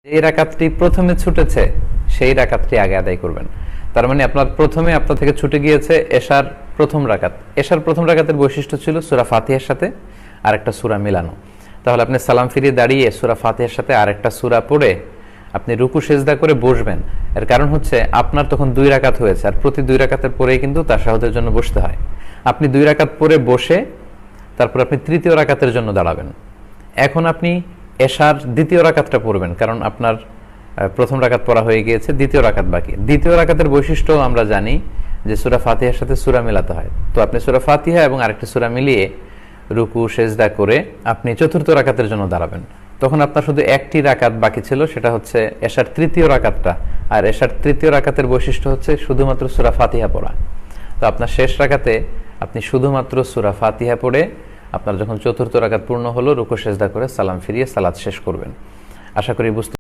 যে রাকাতটি প্রথমে ছুটেছে সেই রাকাতটি আগে আদায় করবেন। তার মানে আপনার থেকে ছুটে গিয়েছে এশার প্রথম রাকাত। এশার প্রথম রাকাতের বৈশিষ্ট্য ছিল সূরা ফাতিহার সাথে আরেকটা সূরা মিলানো। তাহলে আপনি সালাম ফিরিয়ে দাঁড়িয়ে সূরা ফাতিহার সাথে আরেকটা সূরা পড়ে আপনি রুকু সেজদা করে বসবেন। এর কারণ হচ্ছে আপনার তখন 2 রাকাত হয়েছে, আর প্রতি 2 রাকাতের পরেই কিন্তু তাশাহুদের জন্য বসতে হয়। আপনি 2 রাকাত পরে বসে তারপর আপনি তৃতীয় রাকাতের জন্য দাঁড়াবেন। এখন আপনি এশার দ্বিতীয় রাকাতটা পড়বেন, কারণ আপনার প্রথম রাকাত পড়া হয়ে গিয়েছে, দ্বিতীয় রাকাত বাকি। দ্বিতীয় রাকাতের বৈশিষ্ট্য আমরা জানি যে সূরা ফাতিহার সাথে সূরা মেলাতে হয়। তো আপনি সূরা ফাতিহা এবং আরেকটি সূরা মিলিয়ে রুকু সেজদা করে আপনি চতুর্থ রাকাতের জন্য দাঁড়াবেন। তখন আপনার শুধু একটি রাকাত বাকি ছিল, সেটা হচ্ছে এশার তৃতীয় রাকাতটা। আর এশার তৃতীয় রাকাতের বৈশিষ্ট্য হচ্ছে শুধুমাত্র সূরা ফাতিহা পড়া। তো আপনার শেষ রাকাতে আপনি শুধুমাত্র সূরা ফাতিহা পড়ে আপনার যখন চতুর্থ রাকাত পূর্ণ হলো রুকু সেজদা করে সালাম ফিরিয়ে সালাত শেষ করবেন। আশা করি বুঝতে